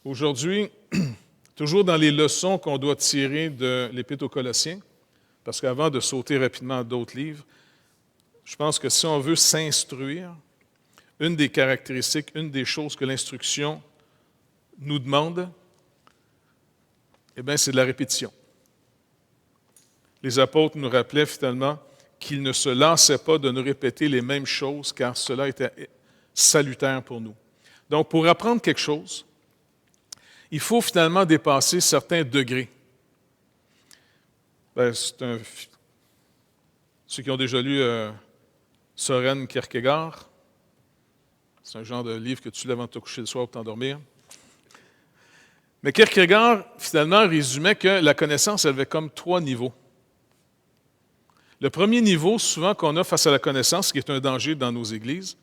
Aujourd'hui, toujours dans les leçons qu'on doit tirer de l'Épître aux Colossiens, parce qu'avant de sauter rapidement à d'autres livres, je pense que si on veut s'instruire, une des caractéristiques, une des choses que l'instruction nous demande, eh bien, c'est de la répétition. Les apôtres nous rappelaient finalement qu'ils ne se lassaient pas de nous répéter les mêmes choses, car cela était salutaire pour nous. Donc, pour apprendre quelque chose, il faut finalement dépasser certains degrés. Ceux qui ont déjà lu Søren Kierkegaard, c'est un genre de livre que tu lis avant de te coucher le soir pour t'endormir. Mais Kierkegaard, finalement, résumait que la connaissance avait comme 3 niveaux. Le premier niveau, souvent, qu'on a face à la connaissance, qui est un danger dans nos églises,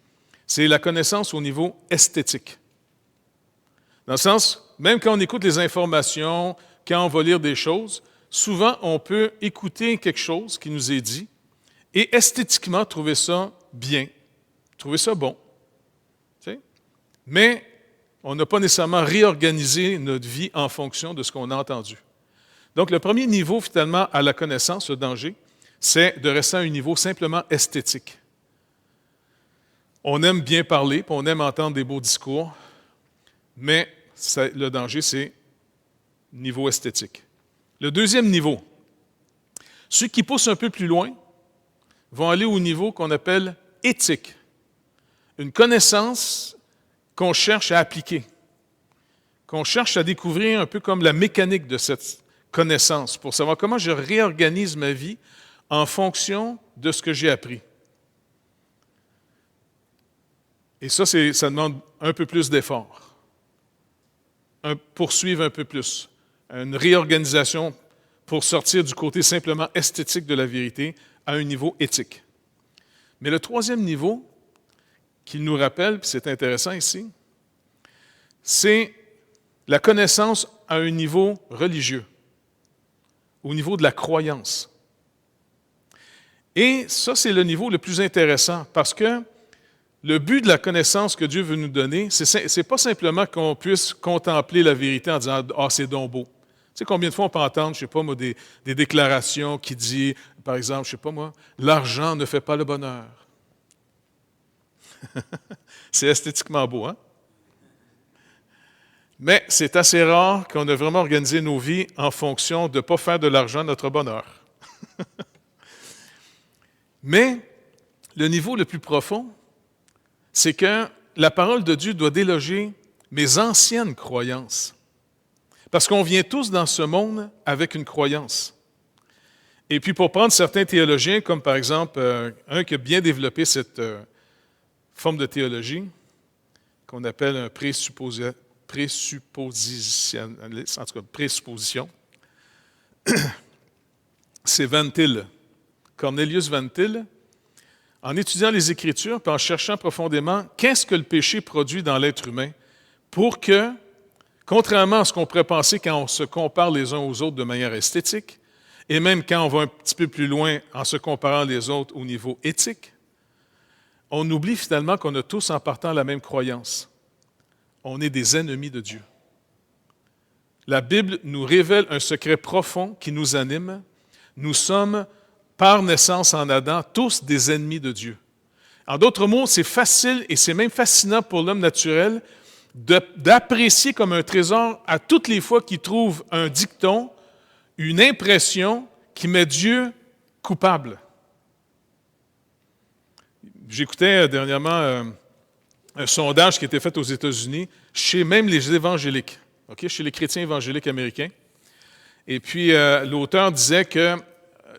c'est la connaissance au niveau esthétique. Dans le sens, même quand on écoute les informations, quand on va lire des choses, souvent, on peut écouter quelque chose qui nous est dit et esthétiquement trouver ça bien, trouver ça bon. Mais on n'a pas nécessairement réorganisé notre vie en fonction de ce qu'on a entendu. Donc, le premier niveau, finalement, à la connaissance, le danger, c'est de rester à un niveau simplement esthétique. On aime bien parler, puis on aime entendre des beaux discours, mais le danger, c'est niveau esthétique. Le deuxième niveau, ceux qui poussent un peu plus loin vont aller au niveau qu'on appelle éthique. Une connaissance qu'on cherche à appliquer, qu'on cherche à découvrir un peu comme la mécanique de cette connaissance pour savoir comment je réorganise ma vie en fonction de ce que j'ai appris. Et ça demande un peu plus d'effort, poursuivre un peu plus, une réorganisation pour sortir du côté simplement esthétique de la vérité à un niveau éthique. Mais le troisième niveau, qu'il nous rappelle, puis c'est intéressant ici, c'est la connaissance à un niveau religieux, au niveau de la croyance. Et ça, c'est le niveau le plus intéressant, parce que le but de la connaissance que Dieu veut nous donner, c'est pas simplement qu'on puisse contempler la vérité en disant « Ah, c'est donc beau ». Tu sais, combien de fois on peut entendre, je sais pas moi, des déclarations qui disent, par exemple, je sais pas moi, « L'argent ne fait pas le bonheur ». C'est esthétiquement beau, hein? Mais c'est assez rare qu'on ait vraiment organisé nos vies en fonction de ne pas faire de l'argent notre bonheur. Mais le niveau le plus profond, c'est que la parole de Dieu doit déloger mes anciennes croyances. Parce qu'on vient tous dans ce monde avec une croyance. Et puis pour prendre certains théologiens, comme par exemple un qui a bien développé cette forme de théologie, qu'on appelle un présuppositionnaliste, en tout cas présupposition, c'est Van Til, Cornelius Van Til. En étudiant les Écritures et en cherchant profondément qu'est-ce que le péché produit dans l'être humain pour que, contrairement à ce qu'on pourrait penser quand on se compare les uns aux autres de manière esthétique, et même quand on va un petit peu plus loin en se comparant les autres au niveau éthique, on oublie finalement qu'on a tous en partant la même croyance. On est des ennemis de Dieu. La Bible nous révèle un secret profond qui nous anime. Nous sommes, par naissance en Adam, tous des ennemis de Dieu. En d'autres mots, c'est facile et c'est même fascinant pour l'homme naturel d'apprécier comme un trésor à toutes les fois qu'il trouve un dicton, une impression qui met Dieu coupable. J'écoutais dernièrement un sondage qui a été fait aux États-Unis chez même les évangéliques, chez les chrétiens évangéliques américains. Et puis, l'auteur disait que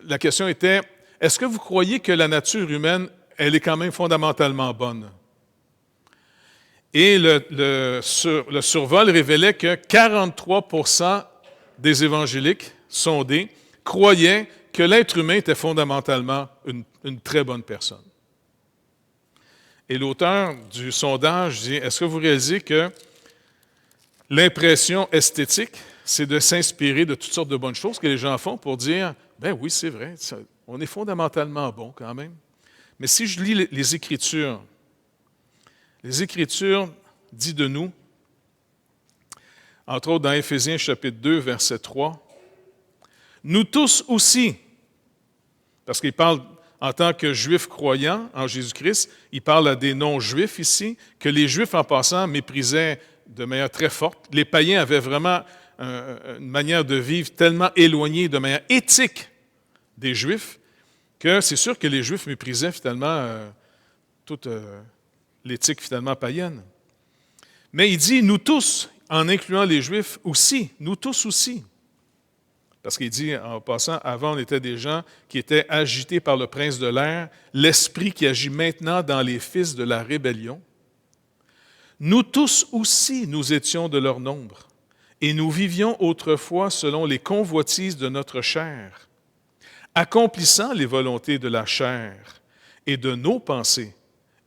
la question était, est-ce que vous croyez que la nature humaine, elle est quand même fondamentalement bonne? Et le survol révélait que 43% des évangéliques sondés croyaient que l'être humain était fondamentalement une très bonne personne. Et l'auteur du sondage dit, est-ce que vous réalisez que l'impression esthétique, c'est de s'inspirer de toutes sortes de bonnes choses que les gens font pour dire, ben oui, c'est vrai, on est fondamentalement bon quand même. Mais si je lis les Écritures disent de nous, entre autres dans Éphésiens chapitre 2, verset 3. Nous tous aussi, parce qu'il parle en tant que Juifs croyants en Jésus-Christ, il parle à des non-Juifs ici, que les Juifs en passant méprisaient de manière très forte. Les païens avaient vraiment une manière de vivre tellement éloignée de manière éthique des Juifs, que c'est sûr que les Juifs méprisaient finalement toute l'éthique finalement païenne. Mais il dit, nous tous, en incluant les Juifs aussi, nous tous aussi. Parce qu'il dit, en passant, avant on était des gens qui étaient agités par le prince de l'air, l'esprit qui agit maintenant dans les fils de la rébellion. Nous tous aussi, nous étions de leur nombre, et nous vivions autrefois selon les convoitises de notre chair, accomplissant les volontés de la chair et de nos pensées,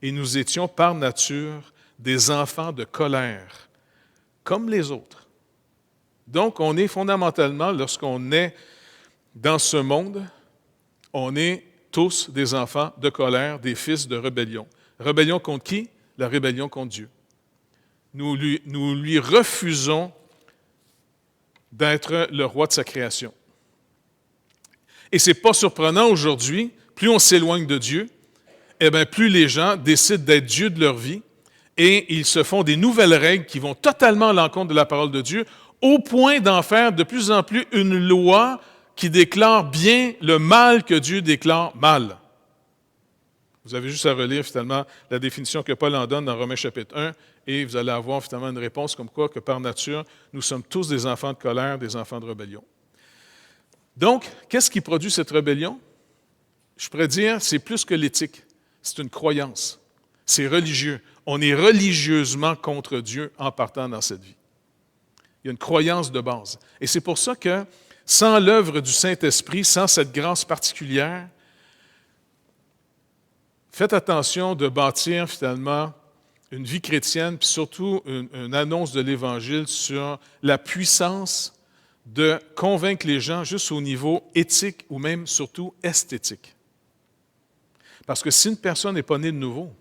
et nous étions par nature des enfants de colère, comme les autres. Donc, on est fondamentalement, lorsqu'on est dans ce monde, on est tous des enfants de colère, des fils de rébellion. Rébellion contre qui? La rébellion contre Dieu. Nous lui refusons d'être le roi de sa création. Et ce n'est pas surprenant aujourd'hui, plus on s'éloigne de Dieu, plus les gens décident d'être Dieu de leur vie et ils se font des nouvelles règles qui vont totalement à l'encontre de la parole de Dieu, au point d'en faire de plus en plus une loi qui déclare bien le mal que Dieu déclare mal. Vous avez juste à relire finalement la définition que Paul en donne dans Romains chapitre 1 et vous allez avoir finalement une réponse comme quoi que par nature, nous sommes tous des enfants de colère, des enfants de rébellion. Donc, qu'est-ce qui produit cette rébellion? Je pourrais dire, c'est plus que l'éthique, c'est une croyance, c'est religieux. On est religieusement contre Dieu en partant dans cette vie. Il y a une croyance de base. Et c'est pour ça que, sans l'œuvre du Saint-Esprit, sans cette grâce particulière, faites attention de bâtir finalement une vie chrétienne, puis surtout une annonce de l'Évangile sur la puissance de convaincre les gens juste au niveau éthique ou même surtout esthétique. Parce que si une personne n'est pas née de nouveau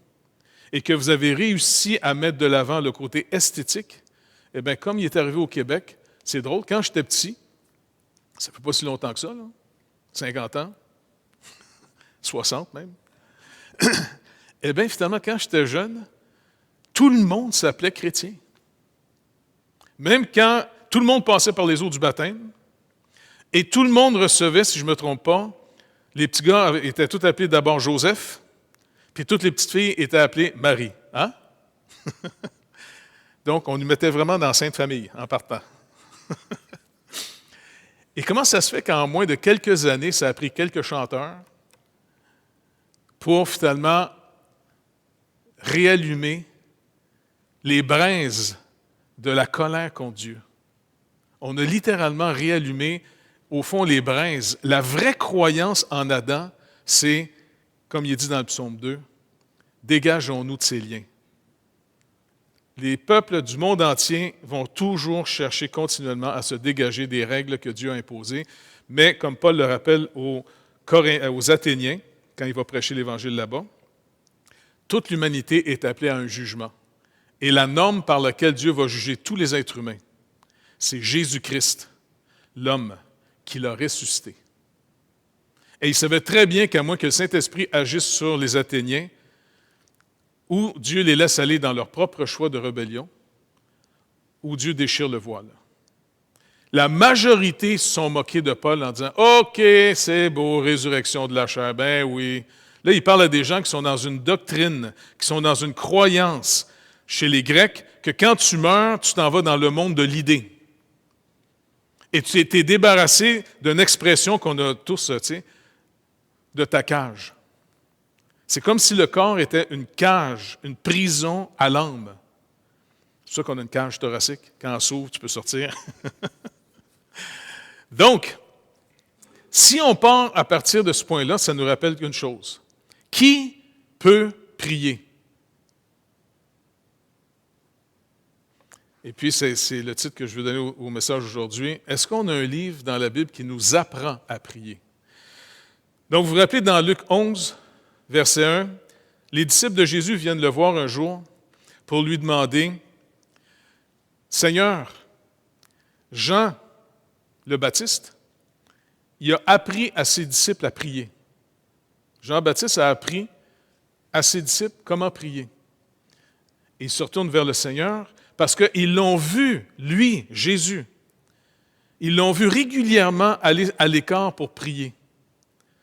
et que vous avez réussi à mettre de l'avant le côté esthétique, eh bien, comme il est arrivé au Québec, c'est drôle, quand j'étais petit, ça ne fait pas si longtemps que ça, là, 50 ans, 60 même, eh bien, finalement, quand j'étais jeune, tout le monde s'appelait chrétien. Même quand tout le monde passait par les eaux du baptême, et tout le monde recevait, si je ne me trompe pas, les petits gars étaient tous appelés d'abord Joseph, puis toutes les petites filles étaient appelées Marie. Hein? Donc, on nous mettait vraiment dans la Sainte Famille en partant. Et comment ça se fait qu'en moins de quelques années, ça a pris quelques chanteurs pour finalement réallumer les braises de la colère contre Dieu? On a littéralement réallumé, au fond, les braises. La vraie croyance en Adam, c'est, comme il est dit dans le psaume 2, « Dégageons-nous de ces liens ». Les peuples du monde entier vont toujours chercher continuellement à se dégager des règles que Dieu a imposées, mais comme Paul le rappelle aux Athéniens, quand il va prêcher l'Évangile là-bas, toute l'humanité est appelée à un jugement. Et la norme par laquelle Dieu va juger tous les êtres humains, c'est Jésus-Christ, l'homme, qui l'a ressuscité. Et il savait très bien qu'à moins que le Saint-Esprit agisse sur les Athéniens, ou Dieu les laisse aller dans leur propre choix de rébellion, ou Dieu déchire le voile. La majorité se sont moqués de Paul en disant « OK, c'est beau, résurrection de la chair, ben oui. » Là, il parle à des gens qui sont dans une doctrine, qui sont dans une croyance chez les Grecs, que quand tu meurs, tu t'en vas dans le monde de l'idée. Et tu t'es débarrassé d'une expression qu'on a tous, tu sais, de ta cage. C'est comme si le corps était une cage, une prison à l'âme. C'est pour ça qu'on a une cage thoracique. Quand on s'ouvre, tu peux sortir. Donc, si on part à partir de ce point-là, ça nous rappelle qu'une chose. Qui peut prier? Et puis, c'est le titre que je veux donner au message aujourd'hui. Est-ce qu'on a un livre dans la Bible qui nous apprend à prier? Donc, vous vous rappelez, dans Luc 11, verset 1, les disciples de Jésus viennent le voir un jour pour lui demander « Seigneur, Jean le Baptiste, il a appris à ses disciples à prier. Jean-Baptiste a appris à ses disciples comment prier. Et il se retourne vers le Seigneur parce qu'ils l'ont vu, lui, Jésus. Ils l'ont vu régulièrement aller à l'écart pour prier.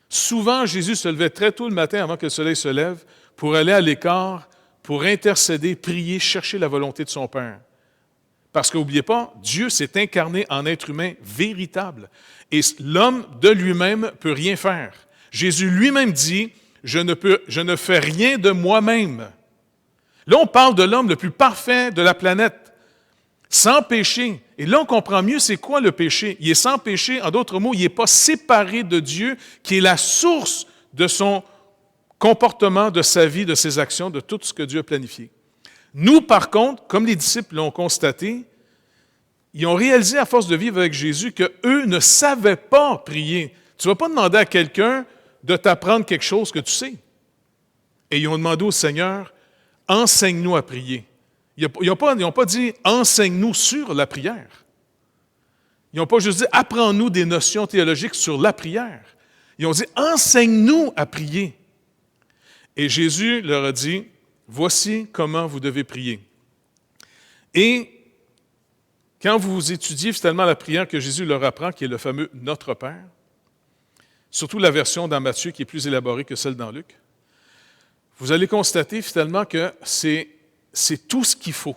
Souvent, Jésus se levait très tôt le matin avant que le soleil se lève pour aller à l'écart, pour intercéder, prier, chercher la volonté de son Père. Parce qu'oubliez pas, Dieu s'est incarné en être humain véritable. Et l'homme de lui-même ne peut rien faire. Jésus lui-même dit, je ne fais rien de moi-même. Là, on parle de l'homme le plus parfait de la planète, sans péché. Et là, on comprend mieux c'est quoi le péché. Il est sans péché, en d'autres mots, il n'est pas séparé de Dieu, qui est la source de son comportement, de sa vie, de ses actions, de tout ce que Dieu a planifié. Nous, par contre, comme les disciples l'ont constaté, ils ont réalisé à force de vivre avec Jésus qu'eux ne savaient pas prier. Tu ne vas pas demander à quelqu'un de t'apprendre quelque chose que tu sais. Et ils ont demandé au Seigneur, enseigne-nous à prier. Ils n'ont pas dit, enseigne-nous sur la prière. Ils n'ont pas juste dit, apprends-nous des notions théologiques sur la prière. Ils ont dit, enseigne-nous à prier. Et Jésus leur a dit, voici comment vous devez prier. Et quand vous étudiez finalement la prière que Jésus leur apprend, qui est le fameux « Notre Père », surtout la version dans Matthieu qui est plus élaborée que celle dans Luc, vous allez constater finalement que c'est tout ce qu'il faut.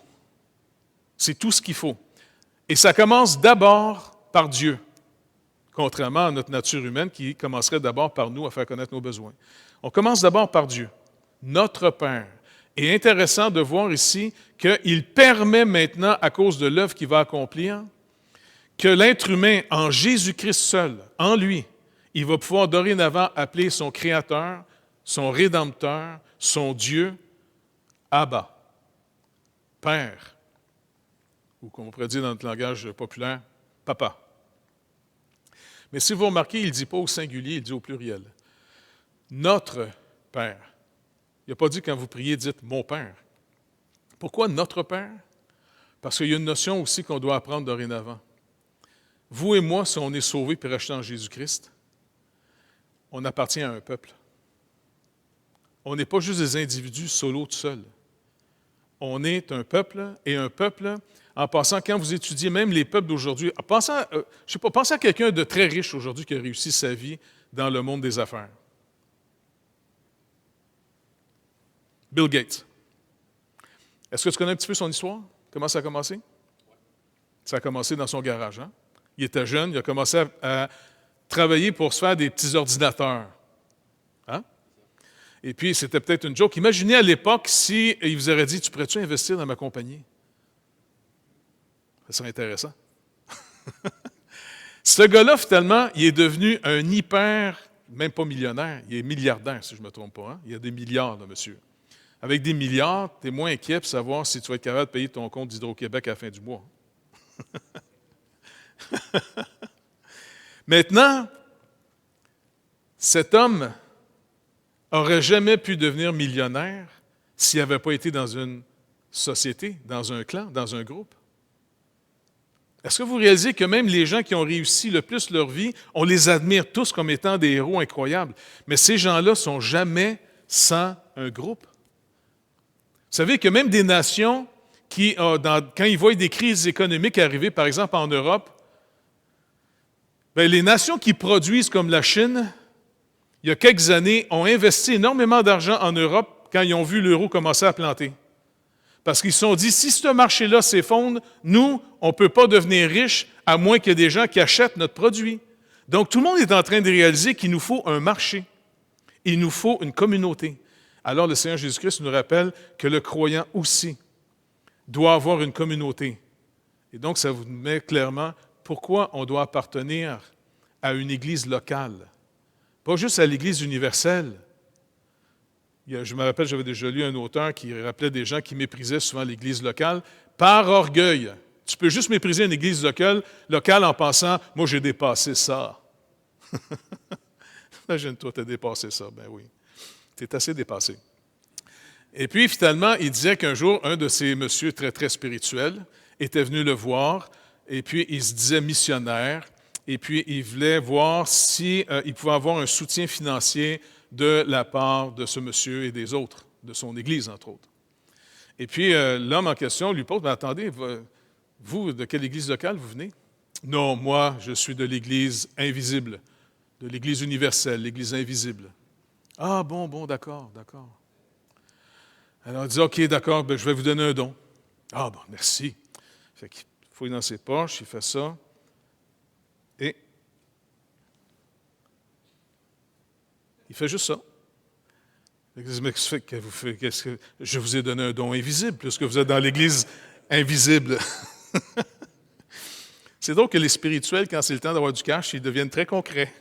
C'est tout ce qu'il faut. Et ça commence d'abord par Dieu, contrairement à notre nature humaine qui commencerait d'abord par nous à faire connaître nos besoins. On commence d'abord par Dieu, notre Père. Et intéressant de voir ici qu'il permet maintenant, à cause de l'œuvre qu'il va accomplir, que l'être humain, en Jésus-Christ seul, en lui, il va pouvoir dorénavant appeler son Créateur, son Rédempteur, son Dieu, Abba, Père, ou comme on pourrait dire dans notre langage populaire, Papa. Mais si vous remarquez, il ne dit pas au singulier, il dit au pluriel. Notre Père. Il n'a pas dit quand vous priez, dites « mon Père ». Pourquoi notre Père? Parce qu'il y a une notion aussi qu'on doit apprendre dorénavant. Vous et moi, si on est sauvés et rachetés en Jésus-Christ, on appartient à un peuple. On n'est pas juste des individus solo tout seuls. On est un peuple, et un peuple, en passant, quand vous étudiez même les peuples d'aujourd'hui, pensez à quelqu'un de très riche aujourd'hui qui a réussi sa vie dans le monde des affaires. Bill Gates. Est-ce que tu connais un petit peu son histoire? Comment ça a commencé? Ça a commencé dans son garage. Hein? Il était jeune, il a commencé à travailler pour se faire des petits ordinateurs. Hein? Et puis, c'était peut-être une joke. Imaginez à l'époque si il vous aurait dit, tu pourrais-tu investir dans ma compagnie? Ça serait intéressant. Ce gars-là, finalement, il est devenu un hyper, même pas millionnaire, il est milliardaire, si je ne me trompe pas. Hein? Il y a des milliards, là, monsieur. Avec des milliards, tu es moins inquiet pour savoir si tu vas être capable de payer ton compte d'Hydro-Québec à la fin du mois. Maintenant, cet homme n'aurait jamais pu devenir millionnaire s'il n'avait pas été dans une société, dans un clan, dans un groupe. Est-ce que vous réalisez que même les gens qui ont réussi le plus leur vie, on les admire tous comme étant des héros incroyables, mais ces gens-là ne sont jamais sans un groupe? Vous savez que même des nations qui, quand ils voient des crises économiques arriver, par exemple en Europe, bien, les nations qui produisent comme la Chine, il y a quelques années, ont investi énormément d'argent en Europe quand ils ont vu l'euro commencer à planter. Parce qu'ils se sont dit, si ce marché-là s'effondre, nous, on ne peut pas devenir riches à moins qu'il y ait des gens qui achètent notre produit. Donc, tout le monde est en train de réaliser qu'il nous faut un marché. Il nous faut une communauté. Alors, le Seigneur Jésus-Christ nous rappelle que le croyant aussi doit avoir une communauté. Et donc, ça vous met clairement pourquoi on doit appartenir à une église locale. Pas juste à l'église universelle. Je me rappelle, j'avais déjà lu un auteur qui rappelait des gens qui méprisaient souvent l'église locale par orgueil. Tu peux juste mépriser une église locale en pensant « moi, j'ai dépassé ça ». Imagine-toi, tu as dépassé ça. Ben oui. Tu es assez dépassé. Et puis, finalement, il disait qu'un jour, un de ces messieurs très, très spirituels était venu le voir et puis il se disait missionnaire, et puis il voulait voir si il pouvait avoir un soutien financier de la part de ce monsieur et des autres, de son Église, entre autres. Et puis l'homme en question lui pose, « Mais attendez, vous, de quelle Église locale vous venez? » « Non, moi, je suis de l'Église invisible, de l'Église universelle, l'Église invisible. » « Ah, bon, d'accord. Alors il dit, « OK, d'accord, je vais vous donner un don. » « Ah, bon, merci. » Fait qu'il fouille dans ses poches, il fait ça, et il fait juste ça. Il dit, « Mais qu'est-ce que je vous ai donné un don invisible, puisque vous êtes dans l'Église invisible. » C'est donc que les spirituels, quand c'est le temps d'avoir du cash, ils deviennent très concrets.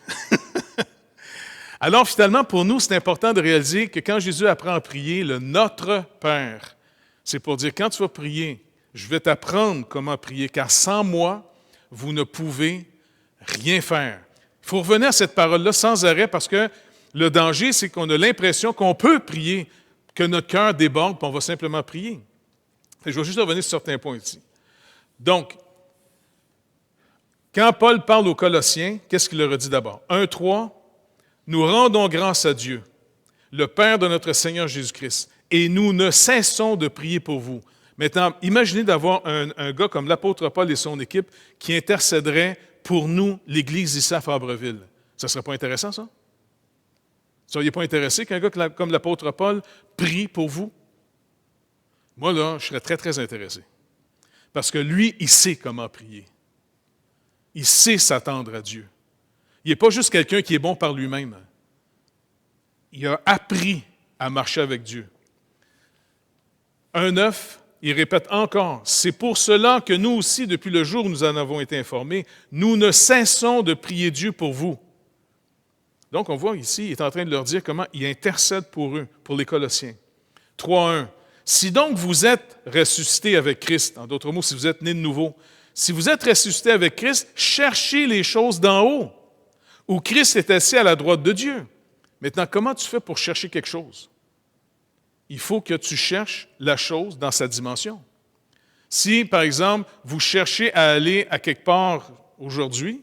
Alors, finalement, pour nous, c'est important de réaliser que quand Jésus apprend à prier le Notre Père, c'est pour dire, quand tu vas prier, je vais t'apprendre comment prier, car sans moi, vous ne pouvez rien faire. Il faut revenir à cette parole-là sans arrêt, parce que le danger, c'est qu'on a l'impression qu'on peut prier, que notre cœur déborde, puis on va simplement prier. Je vais juste revenir sur certains points ici. Donc, quand Paul parle aux Colossiens, qu'est-ce qu'il leur a dit d'abord? 1:3, « Nous rendons grâce à Dieu, le Père de notre Seigneur Jésus-Christ, et nous ne cessons de prier pour vous. » Maintenant, imaginez d'avoir un gars comme l'apôtre Paul et son équipe qui intercéderait pour nous, l'Église ici à Fabreville. Ça ne serait pas intéressant, ça? Vous ne seriez pas intéressé qu'un gars comme l'apôtre Paul prie pour vous? Moi, là, je serais très, très intéressé. Parce que lui, il sait comment prier. Il sait s'attendre à Dieu. Il n'est pas juste quelqu'un qui est bon par lui-même. Il a appris à marcher avec Dieu. 1:9, il répète encore, « C'est pour cela que nous aussi, depuis le jour où nous en avons été informés, nous ne cessons de prier Dieu pour vous. » Donc, on voit ici, il est en train de leur dire comment il intercède pour eux, pour les Colossiens. 3:1, « Si donc vous êtes ressuscités avec Christ, en d'autres mots, si vous êtes nés de nouveau, si vous êtes ressuscités avec Christ, cherchez les choses d'en haut, où Christ est assis à la droite de Dieu. » Maintenant, comment tu fais pour chercher quelque chose? Il faut que tu cherches la chose dans sa dimension. Si, par exemple, vous cherchez à aller à quelque part aujourd'hui,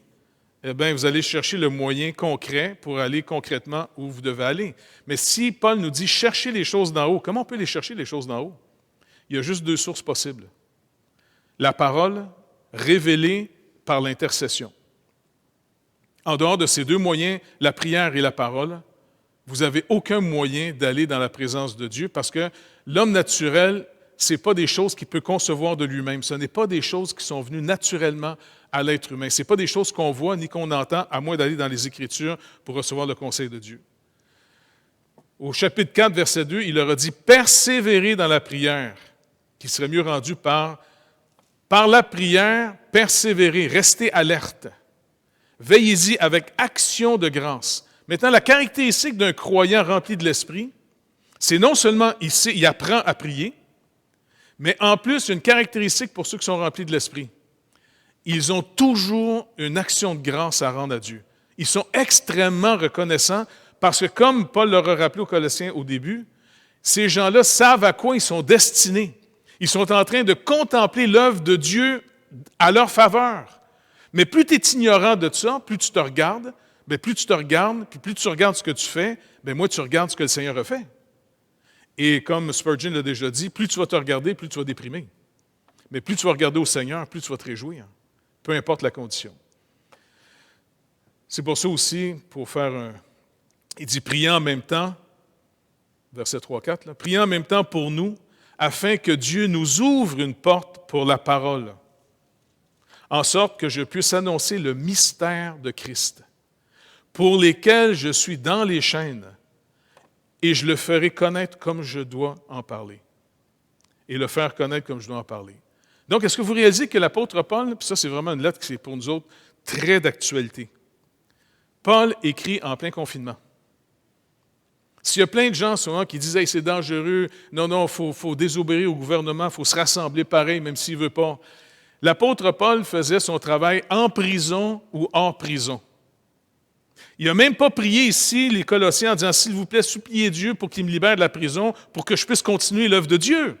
eh bien, vous allez chercher le moyen concret pour aller concrètement où vous devez aller. Mais si Paul nous dit « cherchez les choses d'en haut », comment on peut les chercher, les choses d'en haut? Il y a juste 2 sources possibles. La parole révélée par l'intercession. En dehors de ces 2 moyens, la prière et la parole, vous n'avez aucun moyen d'aller dans la présence de Dieu parce que l'homme naturel, ce n'est pas des choses qu'il peut concevoir de lui-même. Ce n'est pas des choses qui sont venues naturellement à l'être humain. Ce n'est pas des choses qu'on voit ni qu'on entend, à moins d'aller dans les Écritures pour recevoir le conseil de Dieu. Au chapitre 4, verset 2, il leur a dit « Persévérez dans la prière », qui serait mieux rendu par la prière, persévérez, restez alerte. Veillez-y avec action de grâce. Maintenant, la caractéristique d'un croyant rempli de l'Esprit, c'est non seulement il apprend à prier, mais en plus, il y a une caractéristique pour ceux qui sont remplis de l'Esprit. Ils ont toujours une action de grâce à rendre à Dieu. Ils sont extrêmement reconnaissants parce que, comme Paul leur a rappelé aux Colossiens au début, ces gens-là savent à quoi ils sont destinés. Ils sont en train de contempler l'œuvre de Dieu à leur faveur. Mais plus tu es ignorant de ça, plus tu te regardes, bien, plus tu te regardes, puis plus tu regardes ce que tu fais, bien, moins tu regardes ce que le Seigneur a fait. Et comme Spurgeon l'a déjà dit, plus tu vas te regarder, plus tu vas déprimer. Mais plus tu vas regarder au Seigneur, plus tu vas te réjouir, peu importe la condition. C'est pour ça aussi, pour faire un... Il dit « Priez en même temps », verset 3-4, « Priez en même temps pour nous, afin que Dieu nous ouvre une porte pour la parole, en sorte que je puisse annoncer le mystère de Christ, pour lesquels je suis dans les chaînes, et je le ferai connaître comme je dois en parler. » Et le faire connaître comme je dois en parler. Donc, est-ce que vous réalisez que l'apôtre Paul, puis ça c'est vraiment une lettre qui est pour nous autres très d'actualité, Paul écrit en plein confinement. S'il y a plein de gens souvent qui disent hey, « c'est dangereux, non, il faut désobéir au gouvernement, il faut se rassembler pareil, même s'il ne veut pas », l'apôtre Paul faisait son travail en prison ou hors prison. Il n'a même pas prié ici, les Colossiens, en disant « S'il vous plaît, suppliez Dieu pour qu'il me libère de la prison, pour que je puisse continuer l'œuvre de Dieu. »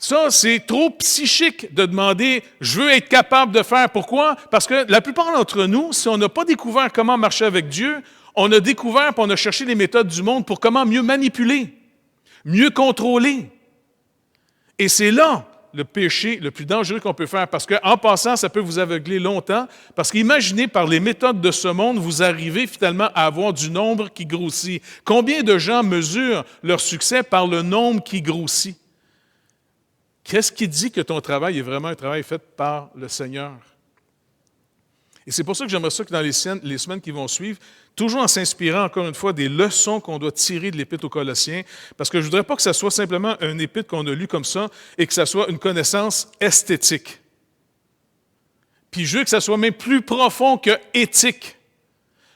Ça, c'est trop psychique de demander « je veux être capable de faire ». Pourquoi? Parce que la plupart d'entre nous, si on n'a pas découvert comment marcher avec Dieu, on a découvert et on a cherché les méthodes du monde pour comment mieux manipuler, mieux contrôler. Et c'est là le péché le plus dangereux qu'on peut faire, parce qu'en passant, ça peut vous aveugler longtemps, parce qu'imaginez, par les méthodes de ce monde, vous arrivez finalement à avoir du nombre qui grossit. Combien de gens mesurent leur succès par le nombre qui grossit? Qu'est-ce qui dit que ton travail est vraiment un travail fait par le Seigneur? Et c'est pour ça que j'aimerais ça que dans les semaines qui vont suivre, toujours en s'inspirant encore une fois des leçons qu'on doit tirer de l'Épître aux Colossiens, parce que je ne voudrais pas que ça soit simplement un épître qu'on a lu comme ça et que ça soit une connaissance esthétique. Puis je veux que ça soit même plus profond que éthique.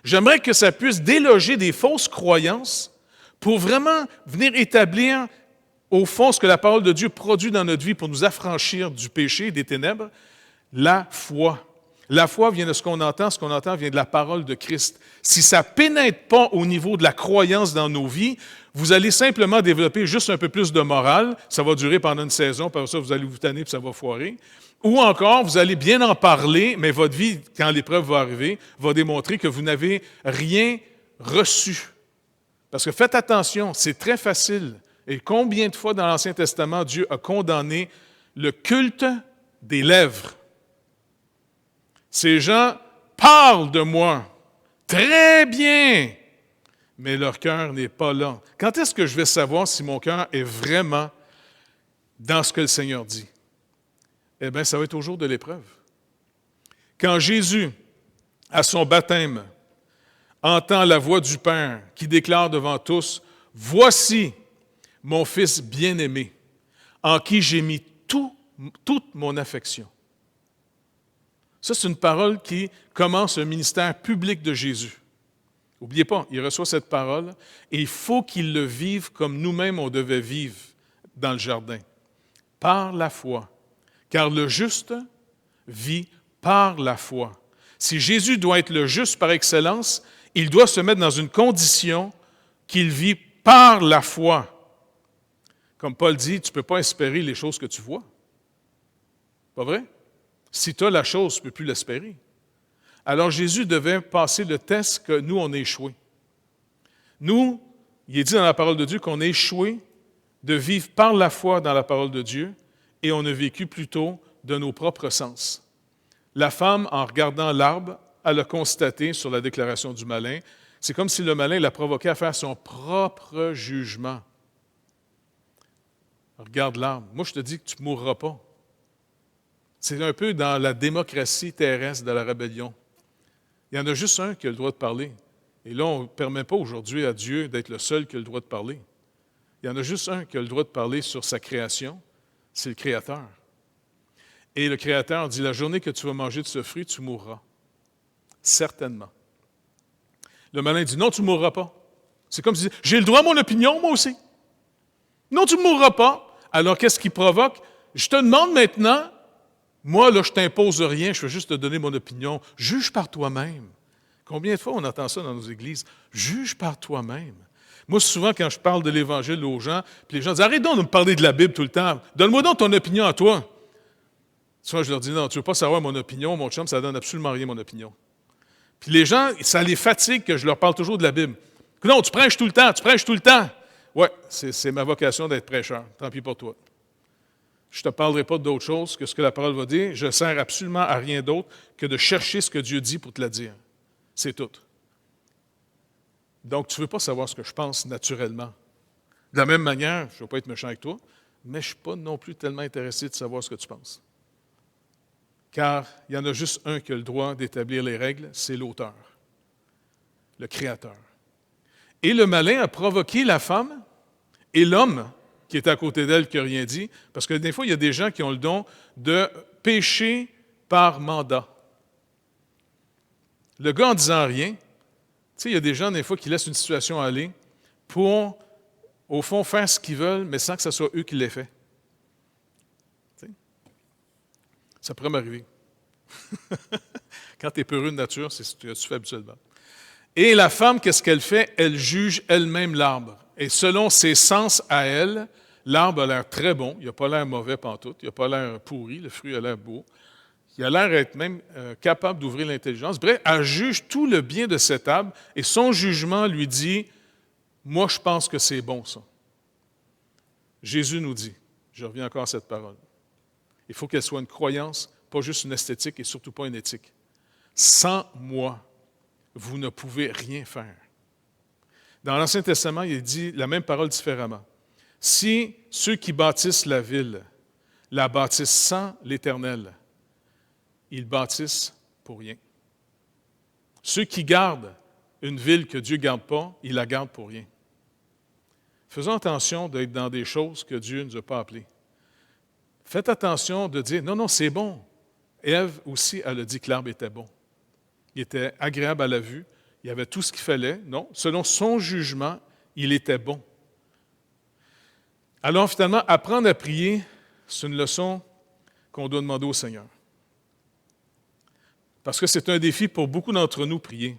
J'aimerais que ça puisse déloger des fausses croyances pour vraiment venir établir au fond ce que la parole de Dieu produit dans notre vie pour nous affranchir du péché et des ténèbres, la foi. La foi vient de ce qu'on entend vient de la parole de Christ. Si ça ne pénètre pas au niveau de la croyance dans nos vies, vous allez simplement développer juste un peu plus de morale, ça va durer pendant une saison, puis après ça, vous allez vous tanner, puis ça va foirer. Ou encore, vous allez bien en parler, mais votre vie, quand l'épreuve va arriver, va démontrer que vous n'avez rien reçu. Parce que faites attention, c'est très facile. Et combien de fois dans l'Ancien Testament, Dieu a condamné le culte des lèvres? Ces gens parlent de moi très bien, mais leur cœur n'est pas là. Quand est-ce que je vais savoir si mon cœur est vraiment dans ce que le Seigneur dit? Eh bien, ça va être au jour de l'épreuve. Quand Jésus, à son baptême, entend la voix du Père qui déclare devant tous, « Voici mon Fils bien-aimé, en qui j'ai mis toute mon affection. » Ça, c'est une parole qui commence un ministère public de Jésus. N'oubliez pas, il reçoit cette parole et il faut qu'il le vive comme nous-mêmes on devait vivre dans le jardin, par la foi. Car le juste vit par la foi. Si Jésus doit être le juste par excellence, il doit se mettre dans une condition qu'il vit par la foi. Comme Paul dit, tu ne peux pas espérer les choses que tu vois. Pas vrai? Si tu as la chose, tu ne peux plus l'espérer. Alors Jésus devait passer le test que nous, on a échoué. Nous, il est dit dans la parole de Dieu qu'on a échoué de vivre par la foi dans la parole de Dieu et on a vécu plutôt de nos propres sens. La femme, en regardant l'arbre, elle a constaté sur la déclaration du malin, c'est comme si le malin l'a provoqué à faire son propre jugement. Regarde l'arbre. Moi, je te dis que tu ne mourras pas. C'est un peu dans la démocratie terrestre de la rébellion. Il y en a juste un qui a le droit de parler. Et là, on ne permet pas aujourd'hui à Dieu d'être le seul qui a le droit de parler. Il y en a juste un qui a le droit de parler sur sa création, c'est le Créateur. Et le Créateur dit, la journée que tu vas manger de ce fruit, tu mourras. Certainement. Le malin dit, non, tu ne mourras pas. C'est comme si, j'ai le droit à mon opinion, moi aussi. Non, tu ne mourras pas. Alors, qu'est-ce qui provoque? Je te demande maintenant, moi, là, je ne t'impose rien, je veux juste te donner mon opinion. Juge par toi-même. Combien de fois on entend ça dans nos églises? Juge par toi-même. Moi, souvent, quand je parle de l'Évangile aux gens, puis les gens disent, arrête donc de me parler de la Bible tout le temps. Donne-moi donc ton opinion à toi. Souvent, je leur dis, non, tu ne veux pas savoir mon opinion, mon chum, ça ne donne absolument rien, mon opinion. Puis les gens, ça les fatigue que je leur parle toujours de la Bible. Non, tu prêches tout le temps. Oui, c'est ma vocation d'être prêcheur. Tant pis pour toi. Je ne te parlerai pas d'autre chose que ce que la parole va dire. Je ne sers absolument à rien d'autre que de chercher ce que Dieu dit pour te le dire. C'est tout. Donc, tu ne veux pas savoir ce que je pense naturellement. De la même manière, je ne veux pas être méchant avec toi, mais je ne suis pas non plus tellement intéressé de savoir ce que tu penses. Car il y en a juste un qui a le droit d'établir les règles, c'est l'auteur, le Créateur. Et le malin a provoqué la femme et l'homme qui était à côté d'elle qui n'a rien dit, parce que des fois, il y a des gens qui ont le don de pécher par mandat. Le gars en disant rien, tu sais, il y a des gens des fois qui laissent une situation aller pour, au fond, faire ce qu'ils veulent, mais sans que ce soit eux qui l'aient fait. Tu sais? Ça pourrait m'arriver. Quand tu es peureux de nature, c'est ce que tu fais habituellement. Et la femme, qu'est-ce qu'elle fait? Elle juge elle-même l'arbre. Et selon ses sens à elle, L'arbre a l'air très bon, il n'a pas l'air mauvais pantoute, il n'a pas l'air pourri, le fruit a l'air beau. Il a l'air d'être même capable d'ouvrir l'intelligence. Bref, elle juge tout le bien de cet arbre et son jugement lui dit, moi je pense que c'est bon ça. Jésus nous dit, je reviens encore à cette parole, il faut qu'elle soit une croyance, pas juste une esthétique et surtout pas une éthique. Sans moi, vous ne pouvez rien faire. Dans l'Ancien Testament, il dit la même parole différemment. Si ceux qui bâtissent la ville la bâtissent sans l'Éternel, ils bâtissent pour rien. Ceux qui gardent une ville que Dieu ne garde pas, ils la gardent pour rien. Faisons attention d'être dans des choses que Dieu ne nous a pas appelées. Faites attention de dire, non, c'est bon. Ève aussi, elle a dit que l'arbre était bon. Il était agréable à la vue, il y avait tout ce qu'il fallait. Non, selon son jugement, il était bon. Alors finalement, apprendre à prier, c'est une leçon qu'on doit demander au Seigneur. Parce que c'est un défi pour beaucoup d'entre nous, prier.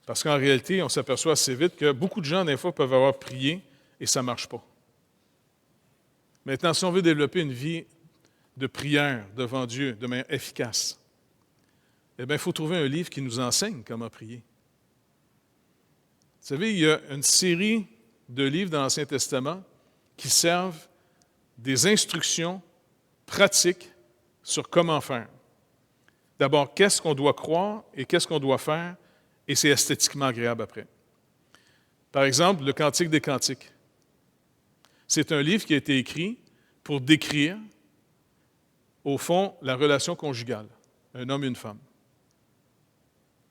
Parce qu'en réalité, on s'aperçoit assez vite que beaucoup de gens, des fois, peuvent avoir prié et ça ne marche pas. Maintenant, si on veut développer une vie de prière devant Dieu de manière efficace, eh bien, il faut trouver un livre qui nous enseigne comment prier. Vous savez, il y a une série de livres dans l'Ancien Testament qui servent des instructions pratiques sur comment faire. D'abord, qu'est-ce qu'on doit croire et qu'est-ce qu'on doit faire, et c'est esthétiquement agréable après. Par exemple, le Cantique des Cantiques. C'est un livre qui a été écrit pour décrire, au fond, la relation conjugale, un homme et une femme.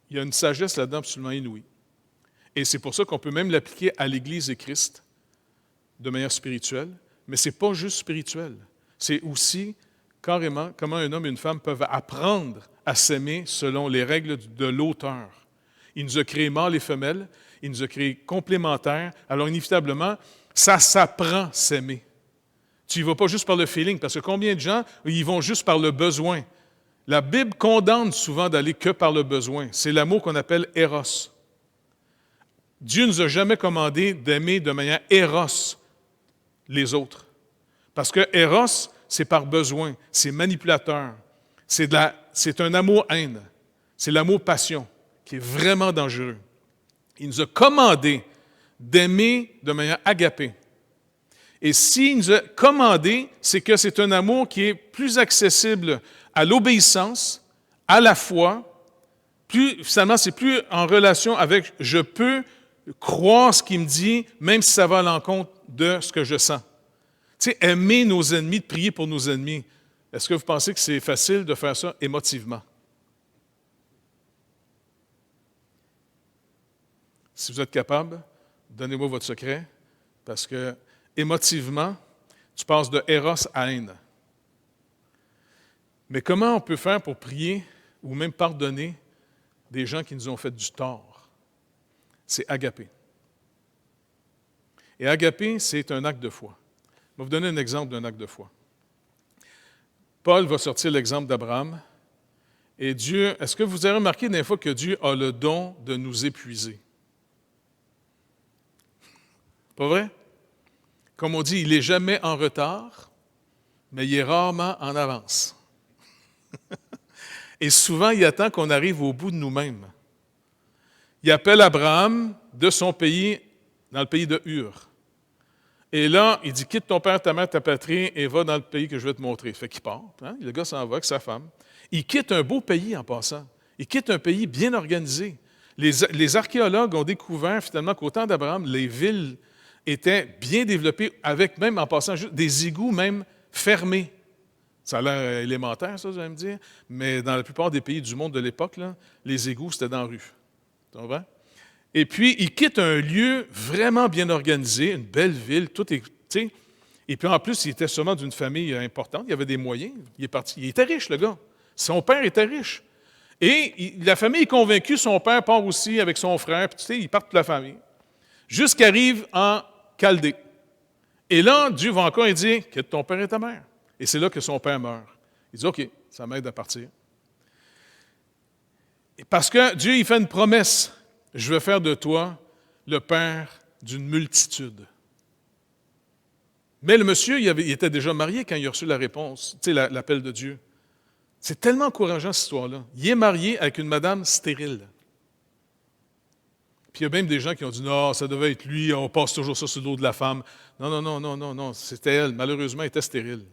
Il y a une sagesse là-dedans absolument inouïe. Et c'est pour ça qu'on peut même l'appliquer à l'Église et Christ de manière spirituelle, mais ce n'est pas juste spirituel. C'est aussi carrément comment un homme et une femme peuvent apprendre à s'aimer selon les règles de l'auteur. Il nous a créés mâles et femelles, il nous a créés complémentaires, alors inévitablement, ça s'apprend s'aimer. Tu n'y vas pas juste par le feeling, parce que combien de gens, ils vont juste par le besoin. La Bible condamne souvent d'aller que par le besoin. C'est l'amour qu'on appelle éros. Dieu ne nous a jamais commandé d'aimer de manière éros les autres. Parce que éros, c'est par besoin, c'est manipulateur, c'est un amour-haine, c'est l'amour-passion qui est vraiment dangereux. Il nous a commandé d'aimer de manière agapée. Et s'il nous a commandé, c'est que c'est un amour qui est plus accessible à l'obéissance, à la foi, finalement, c'est plus en relation avec « je peux croire ce qu'il me dit, même si ça va à l'encontre de ce que je sens ». Tu sais, aimer nos ennemis, de prier pour nos ennemis. Est-ce que vous pensez que c'est facile de faire ça émotivement? Si vous êtes capable, donnez-moi votre secret, parce que émotivement, tu passes de éros à haine. Mais comment on peut faire pour prier ou même pardonner des gens qui nous ont fait du tort? C'est agapé. Et agapé, c'est un acte de foi. Je vais vous donner un exemple d'un acte de foi. Paul va sortir l'exemple d'Abraham. Et Dieu, est-ce que vous avez remarqué des fois que Dieu a le don de nous épuiser? Pas vrai? Comme on dit, il n'est jamais en retard, mais il est rarement en avance. Et souvent, il attend qu'on arrive au bout de nous-mêmes. Il appelle Abraham de son pays, dans le pays de Ur. Et là, il dit, quitte ton père, ta mère, ta patrie, et va dans le pays que je vais te montrer. Fait qu'il part. Hein? Le gars s'en va avec sa femme. Il quitte un beau pays en passant. Il quitte un pays bien organisé. Les archéologues ont découvert finalement qu'au temps d'Abraham, les villes étaient bien développées, avec même, en passant, juste des égouts même fermés. Ça a l'air élémentaire, ça, vous allez me dire, mais dans la plupart des pays du monde de l'époque, là, les égouts, c'était dans la rue. Tu comprends? Et puis, il quitte un lieu vraiment bien organisé, une belle ville, tout est, tu sais. Et puis, en plus, il était sûrement d'une famille importante, il avait des moyens. Il est parti, il était riche, le gars. Son père était riche. Et la famille est convaincue, son père part aussi avec son frère, puis tu sais, ils partent toute la famille. Jusqu'arrive en Chaldée. Et là, Dieu va encore lui dire, quitte ton père et ta mère. Et c'est là que son père meurt. Il dit, OK, ça m'aide à partir. Parce que Dieu, il fait une promesse. Je vais faire de toi le père d'une multitude. Mais le monsieur, il était déjà marié quand il a reçu la réponse, tu sais, l'appel de Dieu. C'est tellement encourageant, cette histoire-là. Il est marié avec une madame stérile. Puis il y a même des gens qui ont dit, non, ça devait être lui, on passe toujours ça sur le dos de la femme. Non, non, non, non, non, non, c'était elle. Malheureusement, elle était stérile.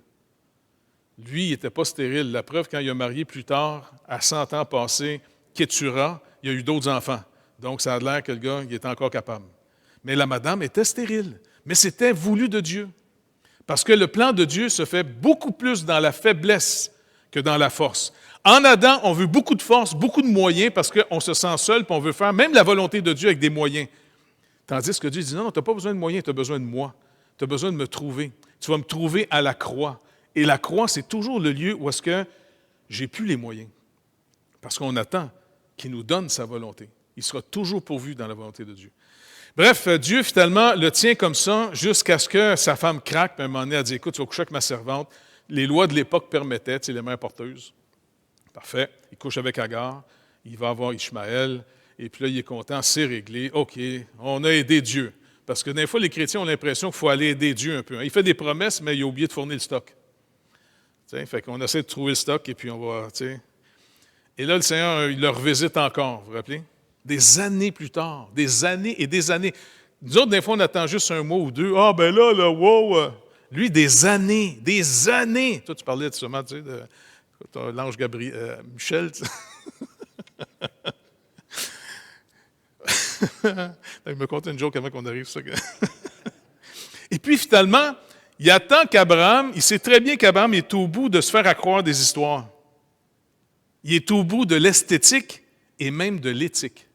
Lui, il n'était pas stérile. La preuve, quand il a marié plus tard, à 100 ans passés, Kétura, il y a eu d'autres enfants. Donc, ça a l'air que le gars, il était encore capable. Mais la madame était stérile. Mais c'était voulu de Dieu. Parce que le plan de Dieu se fait beaucoup plus dans la faiblesse que dans la force. En Adam, on veut beaucoup de force, beaucoup de moyens parce qu'on se sent seul et on veut faire même la volonté de Dieu avec des moyens. Tandis que Dieu dit, non, tu n'as pas besoin de moyens, tu as besoin de moi. Tu as besoin de me trouver. Tu vas me trouver à la croix. Et la croix, c'est toujours le lieu où est-ce que j'ai plus les moyens. Parce qu'on attend qu'il nous donne sa volonté. Il sera toujours pourvu dans la volonté de Dieu. Bref, Dieu, finalement, le tient comme ça jusqu'à ce que sa femme craque. Puis à un moment donné, elle dit, écoute, tu vas coucher avec ma servante. Les lois de l'époque permettaient, tu sais, les mères porteuses. Parfait. Il couche avec Agar. Il va avoir Ishmaël. Et puis là, il est content, c'est réglé. OK, on a aidé Dieu. Parce que des fois, les chrétiens ont l'impression qu'il faut aller aider Dieu un peu. Il fait des promesses, mais il a oublié de fournir le stock. T'sais, fait qu'on essaie de trouver le stock et puis on va, tu sais. Et là, le Seigneur, il le revisite encore, vous vous rappelez? Des années plus tard, des années et des années. Nous autres, des fois, on attend juste un mois ou deux. Ah, ben là, wow! Lui, des années, des années. Toi, tu parlais sûrement, tu sais, de l'ange Gabriel, Michel, tu sais. Il me conte une joke avant qu'on arrive, ça. Et puis, finalement, il attend qu'Abraham, il sait très bien qu'Abraham est au bout de se faire accroire des histoires. Il est au bout de l'esthétique et même de l'éthique.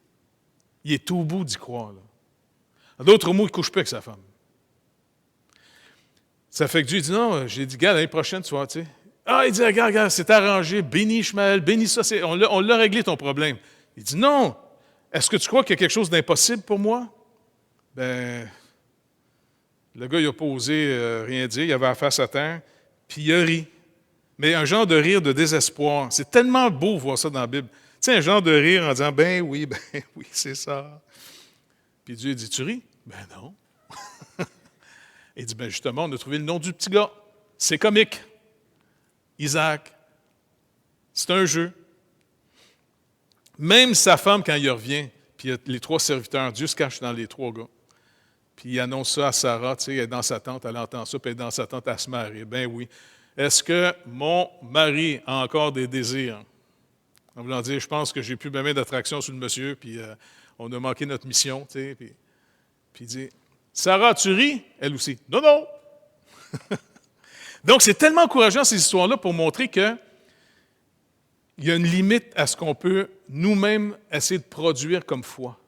Il est au bout d'y croire. Là. En d'autres mots, il ne couche plus avec sa femme. Ça fait que Dieu dit, non, j'ai dit, gars, l'année prochaine, tu vois, tu sais. Ah, il dit, regarde, c'est arrangé, bénis Ishmaël, bénis ça, on l'a réglé ton problème. Il dit, non, est-ce que tu crois qu'il y a quelque chose d'impossible pour moi? Ben, le gars, il n'a pas osé rien dire, il avait la face à terre, puis il a ri. Mais un genre de rire de désespoir. C'est tellement beau de voir ça dans la Bible. Tu sais, un genre de rire en disant, ben oui, c'est ça. Puis Dieu dit, tu ris? Ben non. Il dit, ben justement, on a trouvé le nom du petit gars. C'est comique. Isaac. C'est un jeu. Même sa femme, quand il revient, puis il y a les 3 serviteurs, Dieu se cache dans les 3 gars. Puis il annonce ça à Sarah, tu sais, elle est dans sa tente, elle entend ça, puis elle est dans sa tente à se marier. Ben oui. Est-ce que mon mari a encore des désirs? En voulant dire, je pense que j'ai plus bien d'attraction sur le monsieur, puis on a manqué notre mission, tu sais. Puis il dit, Sarah, tu ris? Elle aussi. Non, non! Donc, c'est tellement encourageant, ces histoires-là, pour montrer qu'il y a une limite à ce qu'on peut nous-mêmes essayer de produire comme foi.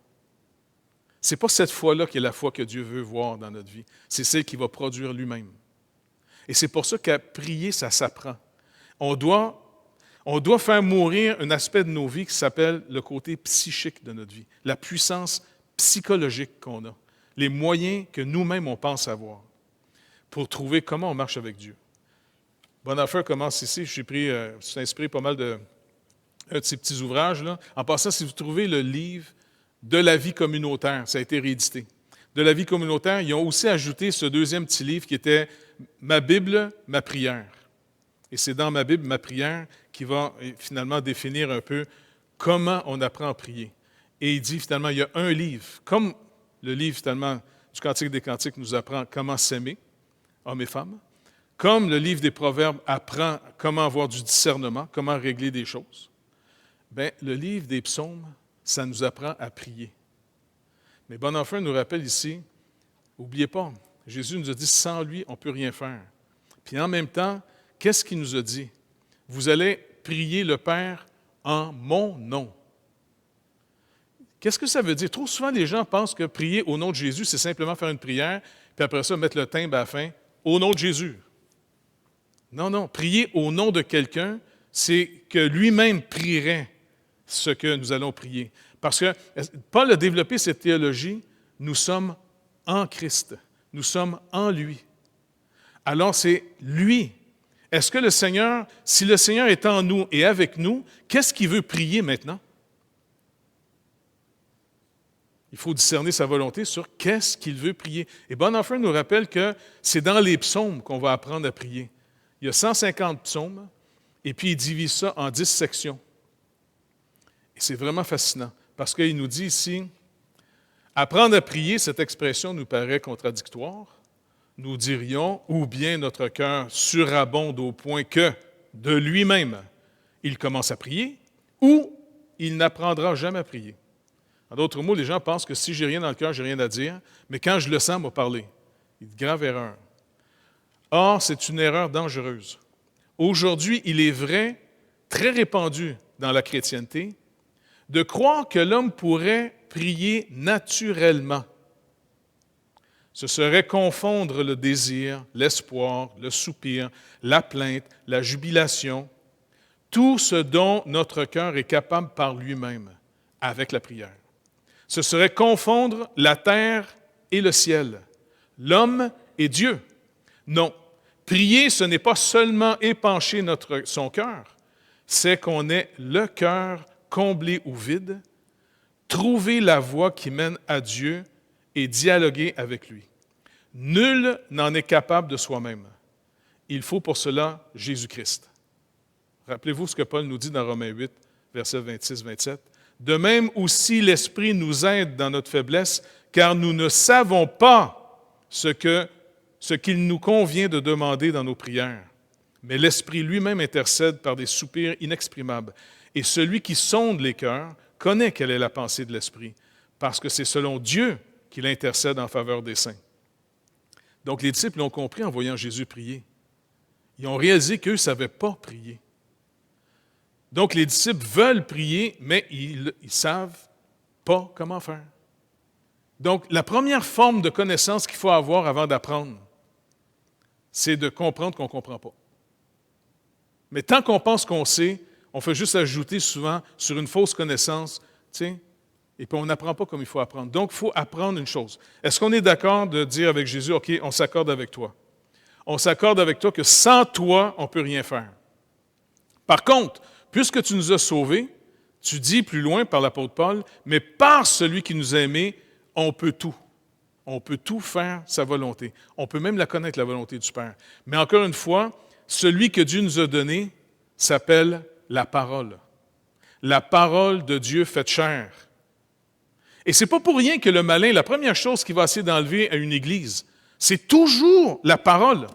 Ce n'est pas cette foi-là qui est la foi que Dieu veut voir dans notre vie. C'est celle qu'il va produire lui-même. Et c'est pour ça qu'à prier, ça s'apprend. On doit faire mourir un aspect de nos vies qui s'appelle le côté psychique de notre vie, la puissance psychologique qu'on a, les moyens que nous-mêmes on pense avoir pour trouver comment on marche avec Dieu. Bonne affaire commence ici. Je suis inspiré pas mal de ces petits ouvrages. Là. En passant, si vous trouvez le livre de la vie communautaire, ça a été réédité. De la vie communautaire, ils ont aussi ajouté ce 2e petit livre qui était Ma Bible, ma prière. Et c'est dans ma Bible, ma prière, qui va finalement définir un peu comment on apprend à prier. Et il dit finalement, il y a un livre, comme le livre finalement du Cantique des Cantiques nous apprend comment s'aimer, hommes et femmes, comme le livre des Proverbes apprend comment avoir du discernement, comment régler des choses, bien, le livre des Psaumes, ça nous apprend à prier. Mais Bonhoeffer nous rappelle ici, n'oubliez pas, Jésus nous a dit, sans lui, on ne peut rien faire. Puis en même temps, qu'est-ce qu'il nous a dit? Vous allez prier le Père en mon nom. Qu'est-ce que ça veut dire? Trop souvent, les gens pensent que prier au nom de Jésus, c'est simplement faire une prière, puis après ça, mettre le timbre à la fin, au nom de Jésus. Non, non. Prier au nom de quelqu'un, c'est que lui-même prierait ce que nous allons prier. Parce que Paul a développé cette théologie, nous sommes en Christ. Nous sommes en lui. Alors, c'est lui. Est-ce que le Seigneur, si le Seigneur est en nous et avec nous, qu'est-ce qu'il veut prier maintenant? Il faut discerner sa volonté sur qu'est-ce qu'il veut prier. Et Bonhoeffer nous rappelle que c'est dans les psaumes qu'on va apprendre à prier. Il y a 150 psaumes, et puis il divise ça en 10 sections. Et c'est vraiment fascinant, parce qu'il nous dit ici, apprendre à prier, cette expression nous paraît contradictoire. Nous dirions, ou bien notre cœur surabonde au point que, de lui-même, il commence à prier, ou il n'apprendra jamais à prier. En d'autres mots, les gens pensent que si j'ai rien dans le cœur, j'ai rien à dire, mais quand je le sens, m'a parler. Une grave erreur. Or, c'est une erreur dangereuse. Aujourd'hui, il est vrai, très répandu dans la chrétienté, de croire que l'homme pourrait prier naturellement. Ce serait confondre le désir, l'espoir, le soupir, la plainte, la jubilation, tout ce dont notre cœur est capable par lui-même avec la prière. Ce serait confondre la terre et le ciel, l'homme et Dieu. Non, prier, ce n'est pas seulement épancher son cœur, c'est qu'on ait le cœur comblé ou vide, trouver la voie qui mène à Dieu et dialoguer avec lui. Nul n'en est capable de soi-même. Il faut pour cela Jésus-Christ. Rappelez-vous ce que Paul nous dit dans Romains 8, versets 26-27. De même aussi l'Esprit nous aide dans notre faiblesse, car nous ne savons pas ce qu'il nous convient de demander dans nos prières. Mais l'Esprit lui-même intercède par des soupirs inexprimables. Et celui qui sonde les cœurs connaît quelle est la pensée de l'Esprit, parce que c'est selon Dieu qu'il intercède en faveur des saints. Donc les disciples l'ont compris en voyant Jésus prier. Ils ont réalisé qu'eux ne savaient pas prier. Donc les disciples veulent prier, mais ils ne savent pas comment faire. Donc la première forme de connaissance qu'il faut avoir avant d'apprendre, c'est de comprendre qu'on ne comprend pas. Mais tant qu'on pense qu'on sait, on fait juste ajouter souvent sur une fausse connaissance, et puis on n'apprend pas comme il faut apprendre. Donc, il faut apprendre une chose. Est-ce qu'on est d'accord de dire avec Jésus, OK, on s'accorde avec toi? On s'accorde avec toi que sans toi, on ne peut rien faire. Par contre, puisque tu nous as sauvés, tu dis plus loin par l'apôtre Paul, mais par celui qui nous a aimés, on peut tout. On peut tout faire sa volonté. On peut même la connaître, la volonté du Père. Mais encore une fois, celui que Dieu nous a donné s'appelle la parole. La parole de Dieu faite chair. Et ce n'est pas pour rien que le malin, la première chose qu'il va essayer d'enlever à une église, c'est toujours la parole.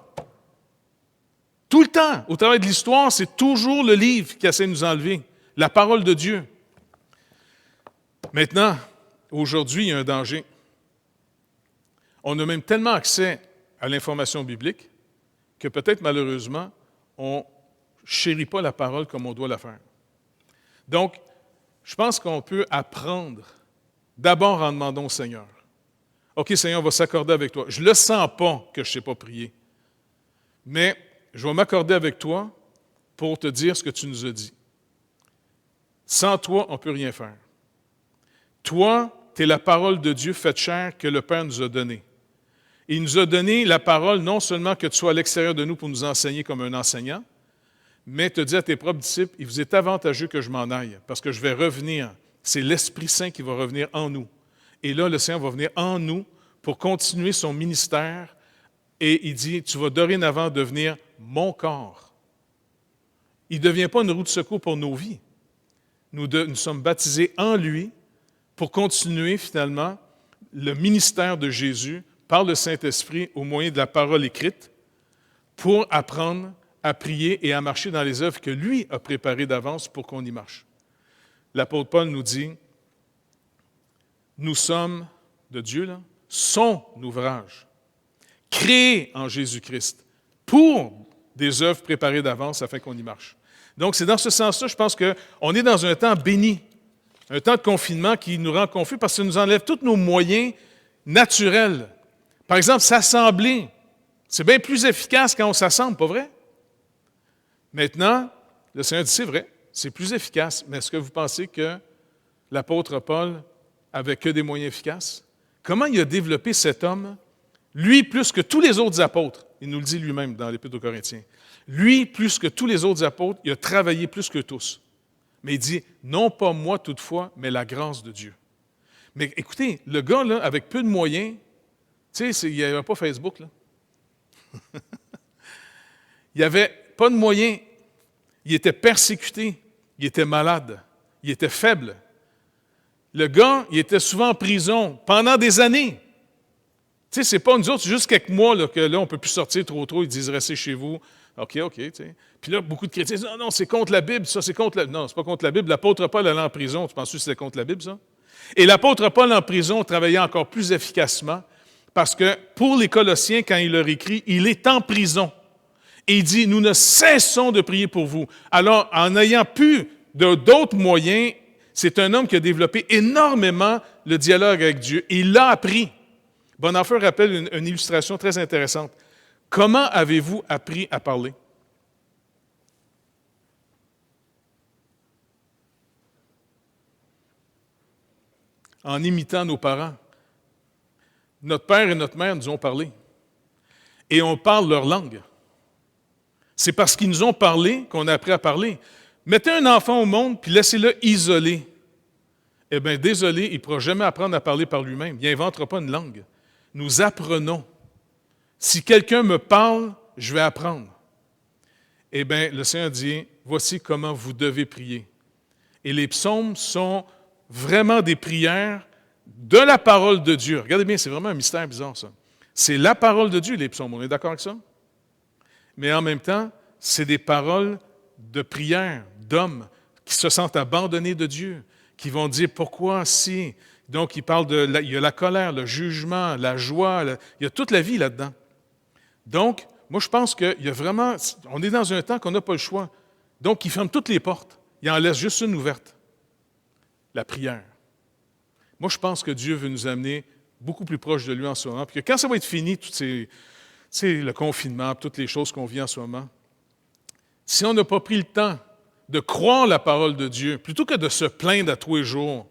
Tout le temps, au travers de l'histoire, c'est toujours le livre qui essaie de nous enlever, la parole de Dieu. Maintenant, aujourd'hui, il y a un danger. On a même tellement accès à l'information biblique que peut-être malheureusement, on ne chérit pas la parole comme on doit la faire. Donc, je pense qu'on peut apprendre d'abord en demandant au Seigneur. OK, Seigneur, on va s'accorder avec toi. Je ne le sens pas que je ne sais pas prier, mais je vais m'accorder avec toi pour te dire ce que tu nous as dit. Sans toi, on ne peut rien faire. Toi, tu es la parole de Dieu faite chair que le Père nous a donnée. Il nous a donné la parole non seulement que tu sois à l'extérieur de nous pour nous enseigner comme un enseignant, mais te dis à tes propres disciples, il vous est avantageux que je m'en aille, parce que je vais revenir. C'est l'Esprit Saint qui va revenir en nous. Et là, le Seigneur va venir en nous pour continuer son ministère. Et il dit, tu vas dorénavant devenir mon corps. Il ne devient pas une roue de secours pour nos vies. Nous sommes baptisés en lui pour continuer finalement le ministère de Jésus par le Saint-Esprit au moyen de la parole écrite pour apprendre à prier et à marcher dans les œuvres que lui a préparées d'avance pour qu'on y marche. L'apôtre Paul nous dit, nous sommes, de Dieu, là, son ouvrage, créé en Jésus-Christ pour des œuvres préparées d'avance afin qu'on y marche. Donc, c'est dans ce sens-là, je pense qu'on est dans un temps béni, un temps de confinement qui nous rend confus parce que ça nous enlève tous nos moyens naturels. Par exemple, s'assembler, c'est bien plus efficace quand on s'assemble, pas vrai? Maintenant, le Seigneur dit, c'est vrai, c'est plus efficace, mais est-ce que vous pensez que l'apôtre Paul avait que des moyens efficaces? Comment il a développé cet homme? Lui, plus que tous les autres apôtres, il nous le dit lui-même dans l'Épître aux Corinthiens, lui, plus que tous les autres apôtres, il a travaillé plus que tous. Mais il dit, non pas moi toutefois, mais la grâce de Dieu. Mais écoutez, le gars, là, avec peu de moyens, tu sais, il n'y avait pas Facebook, là. Il n'y avait pas de moyens. Il était persécuté. Il était malade. Il était faible. Le gars, il était souvent en prison pendant des années. Tu sais, c'est pas nous autres, c'est juste quelques mois là, que là, on ne peut plus sortir trop. Ils disent restez chez vous. OK, tu sais. Puis là, beaucoup de chrétiens disent non, c'est contre la Bible, ça, c'est contre la. Non, c'est pas contre la Bible. L'apôtre Paul allait en prison. Tu penses que c'était contre la Bible, ça? Et l'apôtre Paul en prison travaillait encore plus efficacement parce que pour les Colossiens, quand il leur écrit, il est en prison. Et il dit, nous ne cessons de prier pour vous. Alors, en ayant pu d'autres moyens, c'est un homme qui a développé énormément le dialogue avec Dieu. Et il l'a appris. Bonhoeffer rappelle une illustration très intéressante. Comment avez-vous appris à parler? En imitant nos parents. Notre père et notre mère nous ont parlé. Et on parle leur langue. C'est parce qu'ils nous ont parlé qu'on a appris à parler. Mettez un enfant au monde, puis laissez-le isolé. Eh bien, désolé, il ne pourra jamais apprendre à parler par lui-même. Il n'inventera pas une langue. Nous apprenons. Si quelqu'un me parle, je vais apprendre. Eh bien, le Seigneur dit, voici comment vous devez prier. Et les psaumes sont vraiment des prières de la parole de Dieu. Regardez bien, c'est vraiment un mystère bizarre, ça. C'est la parole de Dieu, les psaumes. On est d'accord avec ça? Mais en même temps, c'est des paroles de prière d'hommes qui se sentent abandonnés de Dieu, qui vont dire pourquoi si. Donc, il parle il y a la colère, le jugement, la joie, il y a toute la vie là-dedans. Donc, moi, je pense qu'il y a vraiment, on est dans un temps qu'on n'a pas le choix. Donc, il ferme toutes les portes. Il en laisse juste une ouverte. La prière. Moi, je pense que Dieu veut nous amener beaucoup plus proche de lui en ce moment. Puis que quand ça va être fini, le confinement, toutes les choses qu'on vit en ce moment, si on n'a pas pris le temps de croire la parole de Dieu, plutôt que de se plaindre à tous les jours,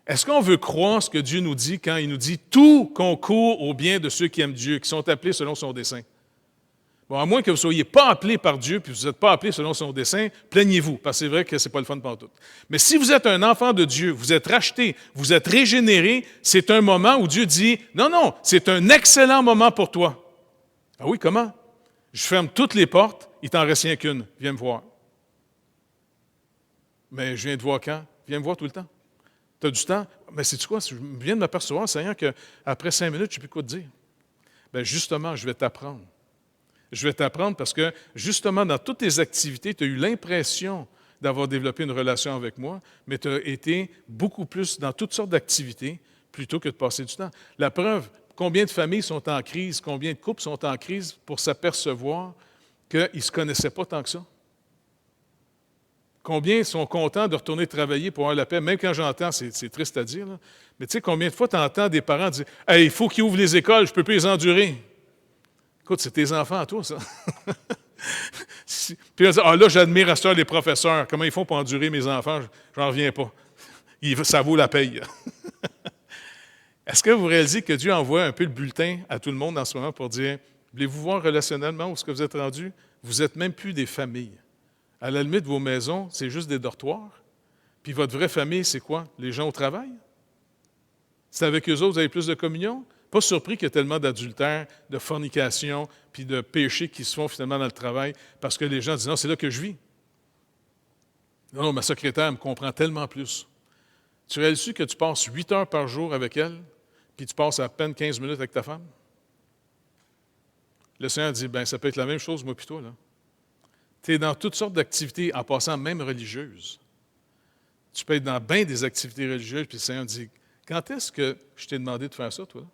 est-ce qu'on veut croire ce que Dieu nous dit quand il nous dit « Tout concourt au bien de ceux qui aiment Dieu, qui sont appelés selon son dessein ». Bon, à moins que vous ne soyez pas appelé par Dieu, puis vous n'êtes pas appelé selon son dessein, plaignez-vous, parce que c'est vrai que ce n'est pas le fun pantoute. Mais si vous êtes un enfant de Dieu, vous êtes racheté, vous êtes régénéré, c'est un moment où Dieu dit « Non, c'est un excellent moment pour toi ». Ah oui, comment? Je ferme toutes les portes, il t'en reste rien qu'une, viens me voir. Mais je viens te voir quand? Viens me voir tout le temps. Tu as du temps? Mais sais-tu quoi? Je viens de m'apercevoir, Seigneur, qu'après 5 minutes, je ne sais plus quoi te dire. Bien, justement, je vais t'apprendre. Je vais t'apprendre parce que, justement, dans toutes tes activités, tu as eu l'impression d'avoir développé une relation avec moi, mais tu as été beaucoup plus dans toutes sortes d'activités plutôt que de passer du temps. La preuve, combien de familles sont en crise, combien de couples sont en crise pour s'apercevoir qu'ils ne se connaissaient pas tant que ça? Combien sont contents de retourner travailler pour avoir la paix? Même quand j'entends, c'est triste à dire, là, mais tu sais, combien de fois tu entends des parents dire « Hey, il faut qu'ils ouvrent les écoles, je ne peux plus les endurer. » Écoute, c'est tes enfants à toi, ça. Puis on dit « Ah là, j'admire à ça les professeurs. Comment ils font pour endurer mes enfants? J'en reviens pas. Ça vaut la paye. » Est-ce que vous réalisez que Dieu envoie un peu le bulletin à tout le monde en ce moment pour dire « Voulez-vous voir relationnellement où est-ce que vous êtes rendu? Vous n'êtes même plus des familles. À la limite, vos maisons, c'est juste des dortoirs. Puis votre vraie famille, c'est quoi? Les gens au travail? C'est avec eux autres, vous avez plus de communion? Pas surpris qu'il y ait tellement d'adultère, de fornication, puis de péchés qui se font finalement dans le travail, parce que les gens disent, non, c'est là que je vis. Non, ma secrétaire me comprend tellement plus. Tu réalises que tu passes 8 heures par jour avec elle, puis tu passes à peine 15 minutes avec ta femme? Le Seigneur dit, bien, ça peut être la même chose, moi puis toi, là. Tu es dans toutes sortes d'activités, en passant même religieuses. Tu peux être dans bien des activités religieuses, puis le Seigneur dit, quand est-ce que je t'ai demandé de faire ça, toi?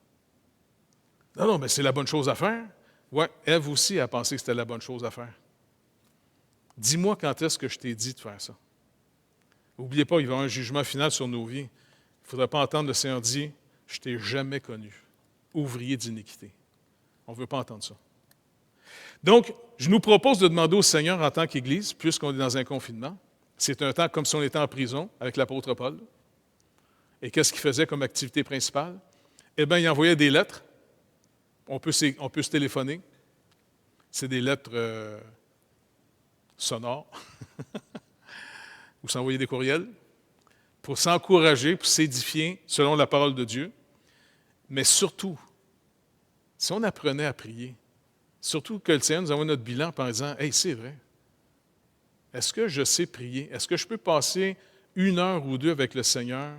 Non, mais c'est la bonne chose à faire. Oui, Ève aussi a pensé que c'était la bonne chose à faire. Dis-moi quand est-ce que je t'ai dit de faire ça. N'oubliez pas, il va y avoir un jugement final sur nos vies. Il ne faudrait pas entendre le Seigneur dire, je ne t'ai jamais connu, ouvrier d'iniquité. On ne veut pas entendre ça. Donc, je nous propose de demander au Seigneur en tant qu'Église, puisqu'on est dans un confinement, c'est un temps comme si on était en prison avec l'apôtre Paul. Et qu'est-ce qu'il faisait comme activité principale? Eh bien, il envoyait des lettres. On peut se téléphoner. C'est des lettres sonores. Ou s'envoyer des courriels. pour s'encourager, pour s'édifier selon la parole de Dieu. Mais surtout, si on apprenait à prier, surtout que le Seigneur nous envoie notre bilan par disant « Hey, c'est vrai. Est-ce que je sais prier? Est-ce que je peux passer 1 heure ou 2 avec le Seigneur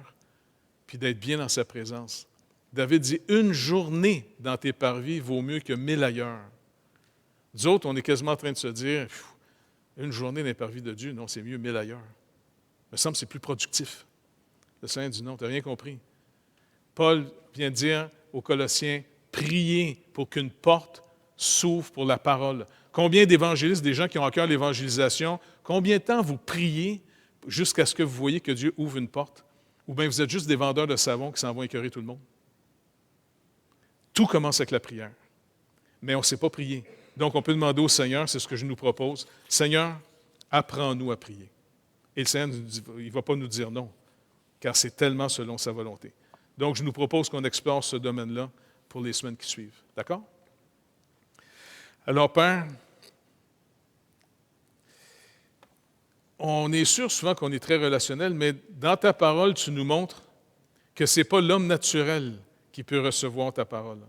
puis d'être bien dans sa présence? » David dit « Une journée dans tes parvis vaut mieux que 1000 ailleurs. » Nous autres, on est quasiment en train de se dire « Une journée dans les parvis de Dieu, non, c'est mieux 1000 ailleurs. » Il me semble que c'est plus productif. Le Seigneur dit « Non, tu n'as rien compris. » Paul vient dire aux Colossiens « Priez pour qu'une porte s'ouvre pour la parole. » Combien d'évangélistes, des gens qui ont à cœur l'évangélisation, combien de temps vous priez jusqu'à ce que vous voyez que Dieu ouvre une porte? Ou bien vous êtes juste des vendeurs de savon qui s'en vont écœurer tout le monde? Tout commence avec la prière. Mais on ne sait pas prier. Donc, on peut demander au Seigneur, c'est ce que je nous propose, « Seigneur, apprends-nous à prier. » Et le Seigneur, il ne va pas nous dire non, car c'est tellement selon sa volonté. Donc, je nous propose qu'on explore ce domaine-là pour les semaines qui suivent. D'accord? Alors, Père, on est sûr souvent qu'on est très relationnel, mais dans ta parole, tu nous montres que ce n'est pas l'homme naturel qui peut recevoir ta parole.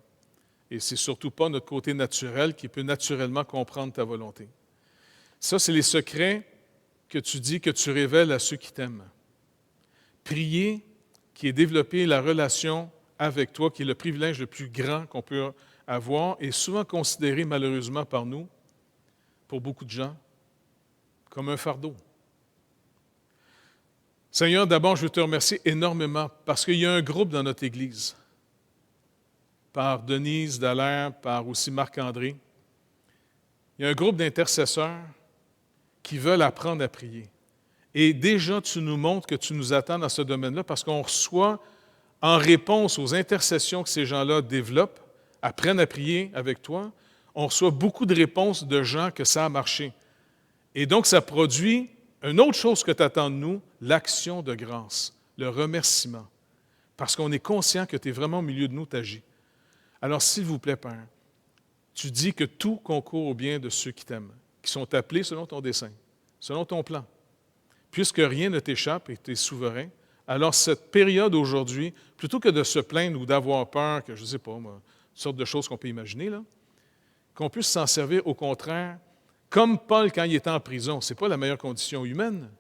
Et ce n'est surtout pas notre côté naturel qui peut naturellement comprendre ta volonté. Ça, c'est les secrets que tu dis, que tu révèles à ceux qui t'aiment. Prier, qui est développer la relation avec toi, qui est le privilège le plus grand qu'on peut avoir, est souvent considéré malheureusement par nous, pour beaucoup de gens, comme un fardeau. Seigneur, d'abord, je veux te remercier énormément parce qu'il y a un groupe dans notre Église, par Denise Dallaire, par aussi Marc-André. Il y a un groupe d'intercesseurs qui veulent apprendre à prier. Et déjà, tu nous montres que tu nous attends dans ce domaine-là parce qu'on reçoit, en réponse aux intercessions que ces gens-là développent, apprennent à prier avec toi, on reçoit beaucoup de réponses de gens que ça a marché. Et donc, ça produit une autre chose que tu attends de nous, l'action de grâce, le remerciement. Parce qu'on est conscient que tu es vraiment au milieu de nous, tu agis. Alors, s'il vous plaît, Père, tu dis que tout concourt au bien de ceux qui t'aiment, qui sont appelés selon ton dessein, selon ton plan. Puisque rien ne t'échappe et tu es souverain, alors cette période aujourd'hui, plutôt que de se plaindre ou d'avoir peur, que je ne sais pas, moi, toutes sortes de choses qu'on peut imaginer, là, qu'on puisse s'en servir au contraire, comme Paul quand il était en prison. Ce n'est pas la meilleure condition humaine,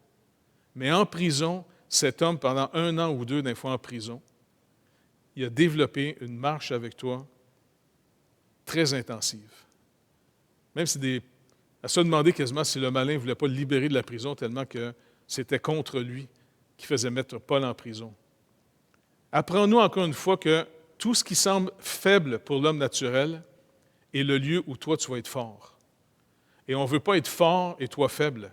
mais en prison, cet homme, pendant 1 an ou 2, des fois en prison, il a développé une marche avec toi très intensive. Même si à se demander quasiment si le malin ne voulait pas le libérer de la prison tellement que c'était contre lui qui faisait mettre Paul en prison. Apprends-nous encore une fois que tout ce qui semble faible pour l'homme naturel est le lieu où toi tu vas être fort. Et on ne veut pas être fort et toi faible,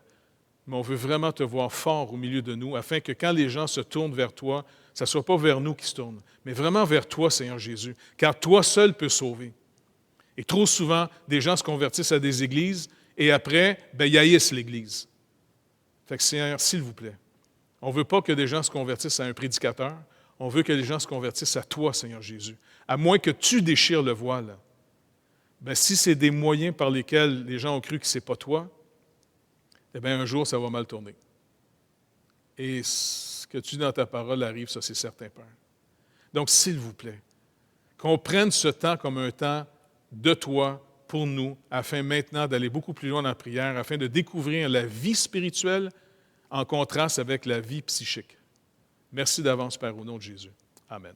mais on veut vraiment te voir fort au milieu de nous afin que quand les gens se tournent vers toi, ce ne soit pas vers nous qui se tournent, mais vraiment vers toi, Seigneur Jésus, car toi seul peux sauver. Et trop souvent, des gens se convertissent à des églises et après, ils haïssent l'Église. Fait que Seigneur, s'il vous plaît, on ne veut pas que des gens se convertissent à un prédicateur, on veut que les gens se convertissent à toi, Seigneur Jésus. À moins que tu déchires le voile. Si c'est des moyens par lesquels les gens ont cru que ce n'est pas toi, eh bien, un jour, ça va mal tourner. Et ce que tu dis dans ta parole arrive, ça, c'est certain, Père. Donc, s'il vous plaît, qu'on prenne ce temps comme un temps de toi pour nous, afin maintenant d'aller beaucoup plus loin dans la prière, afin de découvrir la vie spirituelle en contraste avec la vie psychique. Merci d'avance, Père, au nom de Jésus. Amen.